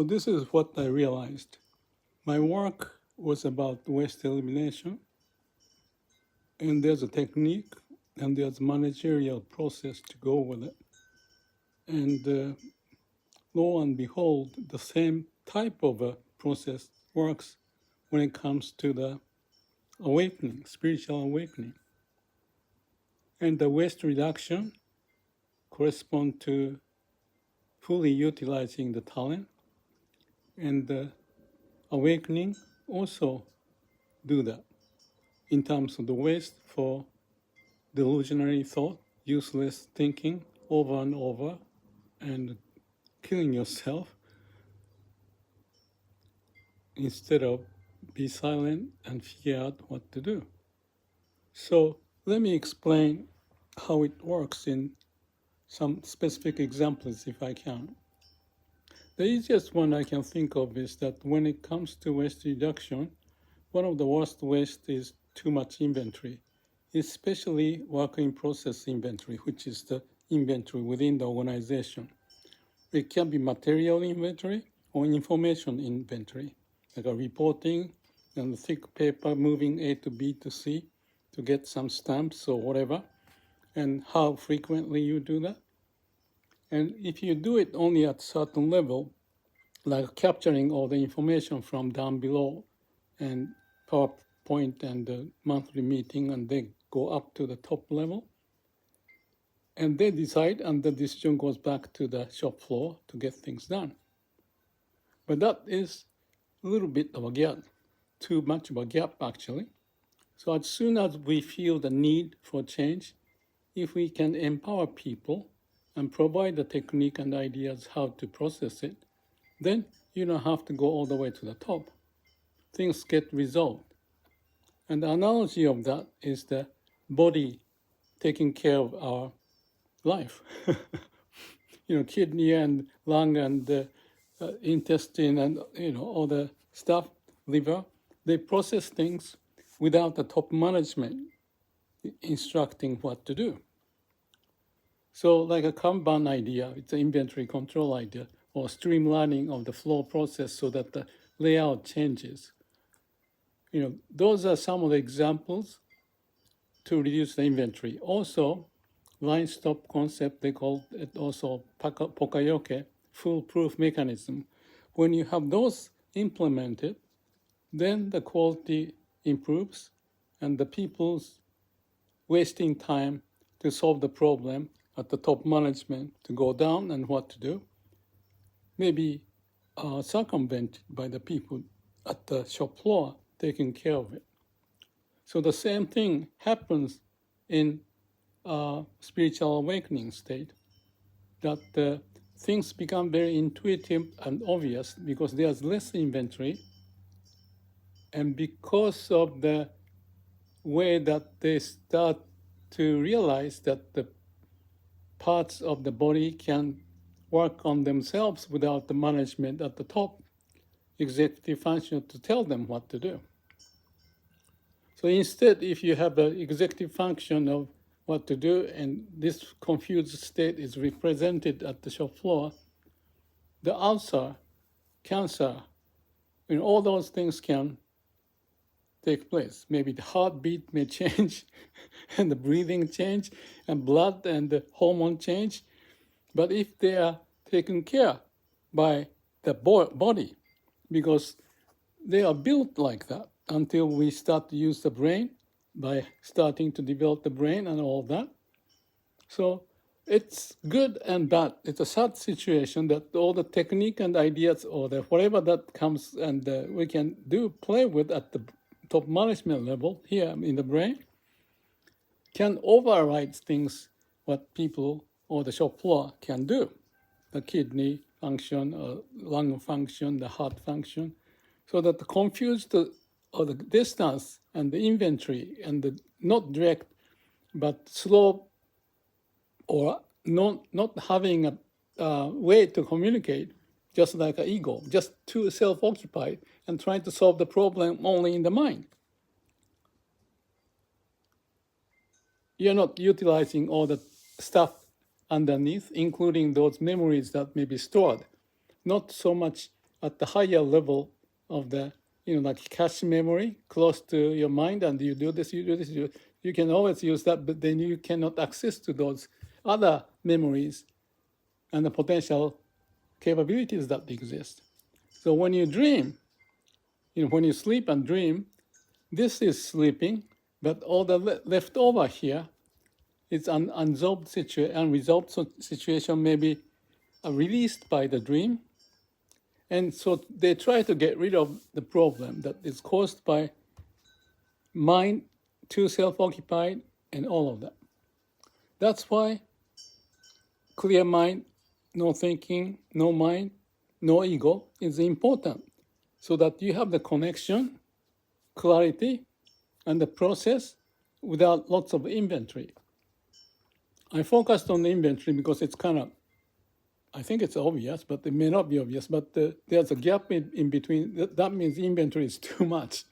So this is what I realized. My work was about waste elimination, and there's a technique and there's managerial process to go with it. And lo and behold, the same type of a process works when it comes to the awakening, spiritual awakening. And the waste reduction correspond to fully utilizing the talent, and the awakening also do that in terms of the waste for delusionary thought, useless thinking over and over, and killing yourself instead of be silent and figure out what to do. So let me explain how it works in some specific examples if I can. The easiest one I can think of is that when it comes to waste reduction, one of the worst waste is too much inventory, especially work in process inventory, which is the inventory within the organization. It can be material inventory or information inventory, like a reporting and thick paper moving A to B to C to get some stamps or whatever, and how frequently you do that. And if you do it only at a certain level, like capturing all the information from down below and PowerPoint and the monthly meeting, and they go up to the top level, and they decide, and the decision goes back to the shop floor to get things done. But that is a little bit of a gap, too much of a gap actually. So as soon as we feel the need for change, if we can empower people and provide the technique and ideas how to process it, then you don't have to go all the way to the top. Things get resolved. And the analogy of that is the body taking care of our life. Kidney and lung and intestine and all the stuff, liver, they process things without the top management instructing what to do. So like a Kanban idea, it's an inventory control idea, or streamlining of the flow process so that the layout changes. Those are some of the examples to reduce the inventory. Also, line stop concept, they call it also pokayoke, foolproof mechanism. When you have those implemented, then the quality improves and the people's wasting time to solve the problem at the top management to go down and what to do may be circumvented by the people at the shop floor taking care of it. So the same thing happens in spiritual awakening state, that things become very intuitive and obvious because there's less inventory, and because of the way that they start to realize that the parts of the body can work on themselves without the management at the top, executive function to tell them what to do. So instead, if you have an executive function of what to do, and this confused state is represented at the shop floor, the ulcer, cancer, all those things can take place. Maybe the heartbeat may change, and the breathing change, and blood and the hormone change. But if they are taken care by the body, because they are built like that until we start to use the brain by starting to develop the brain and all that. So it's good and bad. It's a sad situation that all the technique and ideas or the whatever that comes and we can do play with at the top management level here in the brain can override things what people or the shop floor can do. The kidney function, lung function, the heart function, so that the confused or the distance and the inventory and the not direct but slow or not having a way to communicate, just like an ego, just too self-occupied and trying to solve the problem only in the mind. You're not utilizing all the stuff underneath, including those memories that may be stored. Not so much at the higher level of the, like cache memory close to your mind, and you do this, you can always use that, but then you cannot access to those other memories and the potential capabilities that exist. So when you dream, when you sleep and dream, this is sleeping, but all the left over here is an unresolved situation, maybe released by the dream. And so they try to get rid of the problem that is caused by mind too self-occupied and all of that. That's why clear mind, no thinking, no mind, no ego is important, so that you have the connection, clarity, and the process without lots of inventory. I focused on the inventory because it's kind of, I think it's obvious, but it may not be obvious, but there's a gap in between. That means inventory is too much.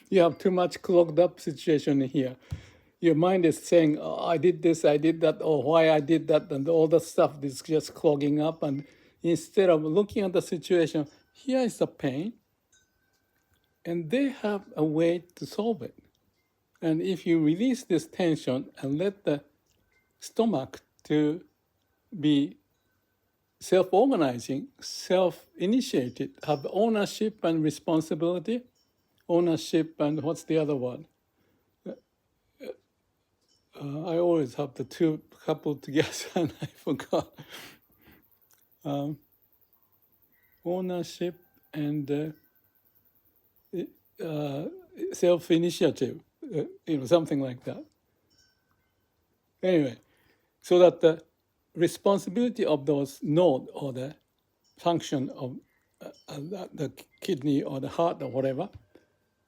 You have too much clogged up situation here. Your mind is saying, oh, I did this, I did that, or why I did that, and all that stuff is just clogging up. And instead of looking at the situation, here is the pain, and they have a way to solve it. And if you release this tension and let the stomach to be self-organizing, self-initiated, have ownership and responsibility, ownership and what's the other word? I always have the two coupled together and I forgot. Ownership and self-initiative, something like that. Anyway, so that the responsibility of those node or the function of the kidney or the heart or whatever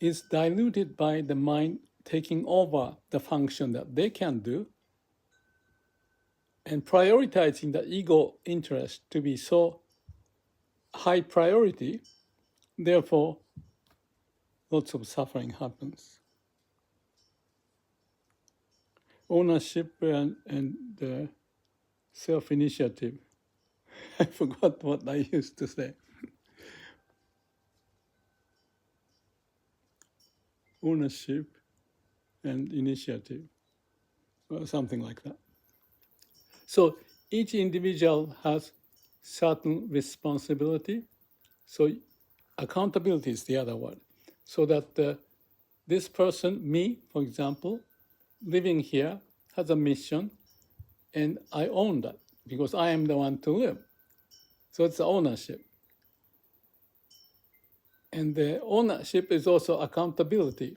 is diluted by the mind taking over the function that they can do and prioritizing the ego interest to be so high priority. Therefore, lots of suffering happens. Ownership and self-initiative. I forgot what I used to say. Ownership and initiative, or something like that. So each individual has certain responsibility. So accountability is the other word. So that this person, me, for example, living here, has a mission, and I own that because I am the one to live. So it's ownership. And the ownership is also accountability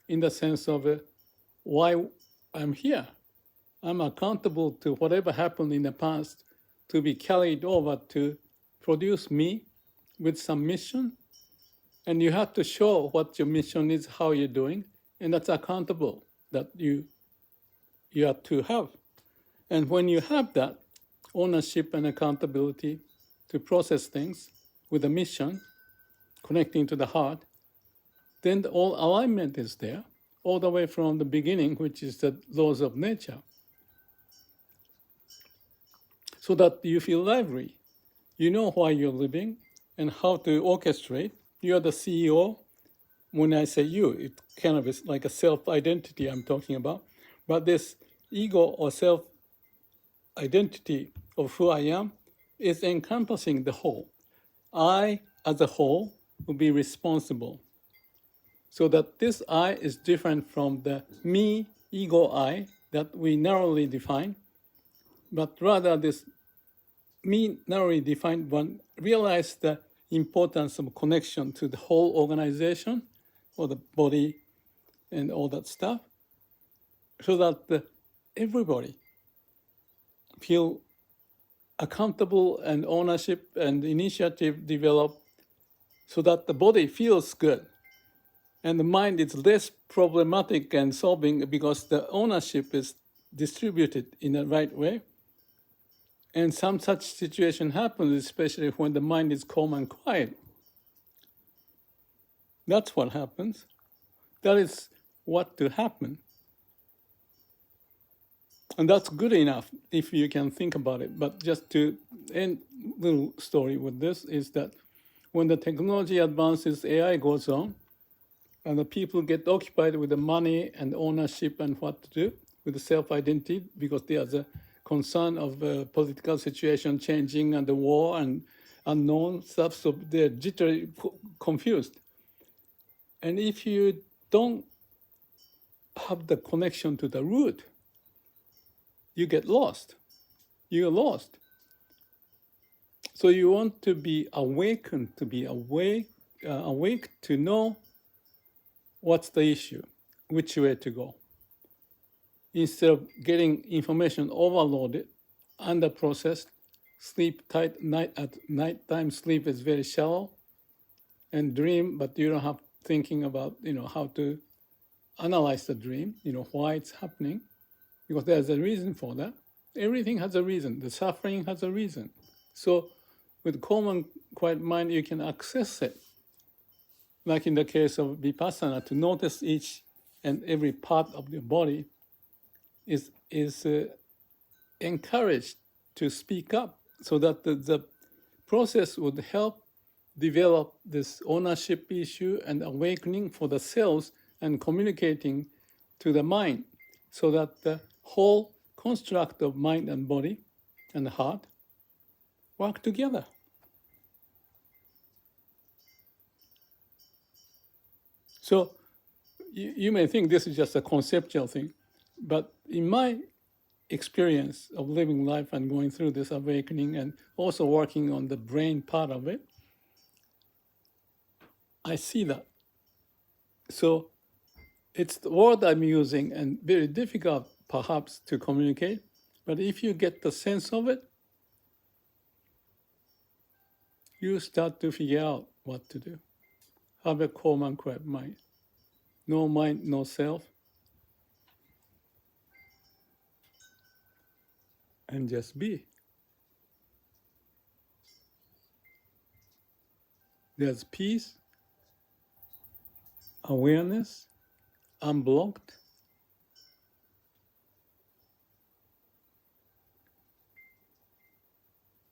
in the sense of why I'm here. I'm accountable to whatever happened in the past to be carried over to produce me with some mission. And you have to show what your mission is, how you're doing, and that's accountable that you have to have. And when you have that ownership and accountability to process things with a mission, connecting to the heart, then all alignment is there, all the way from the beginning, which is the laws of nature. So that you feel lively. You know why you're living and how to orchestrate. You're the CEO. When I say you, it kind of is like a self-identity I'm talking about. But this ego or self-identity of who I am is encompassing the whole. I, as a whole, will be responsible. So that this I is different from the me, ego I, that we narrowly define, but rather this me narrowly defined one realize the importance of connection to the whole organization or the body and all that stuff, so that everybody feel accountable and ownership and initiative develop, so that the body feels good and the mind is less problematic and solving because the ownership is distributed in the right way. And some such situation happens, especially when the mind is calm and quiet. That's what happens. That is what to happen. And that's good enough if you can think about it. But just to end little story with this is that when the technology advances, AI goes on, and the people get occupied with the money and ownership and what to do with the self-identity, because there's a concern of political situation changing and the war and unknown stuff, so they're jittery, confused. And if you don't have the connection to the root, you get lost. You're lost. So you want to be awakened, to be awake to know what's the issue, which way to go. Instead of getting information overloaded, under-processed, sleep tight, at nighttime sleep is very shallow, and dream, but you don't have thinking about, how to analyze the dream, why it's happening, because there's a reason for that. Everything has a reason. The suffering has a reason. So with calm and quiet mind, you can access it. Like in the case of vipassana, to notice each and every part of your body is encouraged to speak up, so that the process would help develop this ownership issue and awakening for the cells and communicating to the mind, so that the whole construct of mind and body and heart work together. So you may think this is just a conceptual thing, but in my experience of living life and going through this awakening and also working on the brain part of it, I see that. So it's the word I'm using and very difficult perhaps to communicate, but if you get the sense of it, you start to figure out what to do. Have a calm and quiet mind. No mind, no self. And just be. There's peace, awareness, unblocked.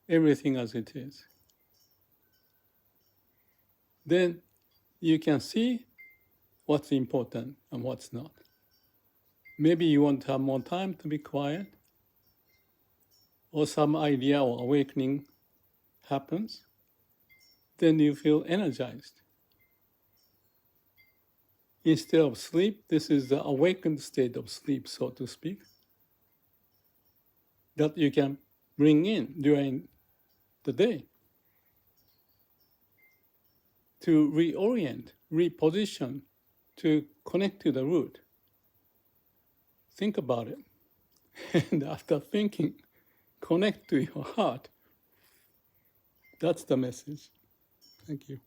Everything as it is. Then you can see what's important and what's not. Maybe you want to have more time to be quiet, or some idea or awakening happens, then you feel energized. Instead of sleep, this is the awakened state of sleep, so to speak, that you can bring in during the day to reorient, reposition, to connect to the root. Think about it. And after thinking, connect to your heart. That's the message. Thank you.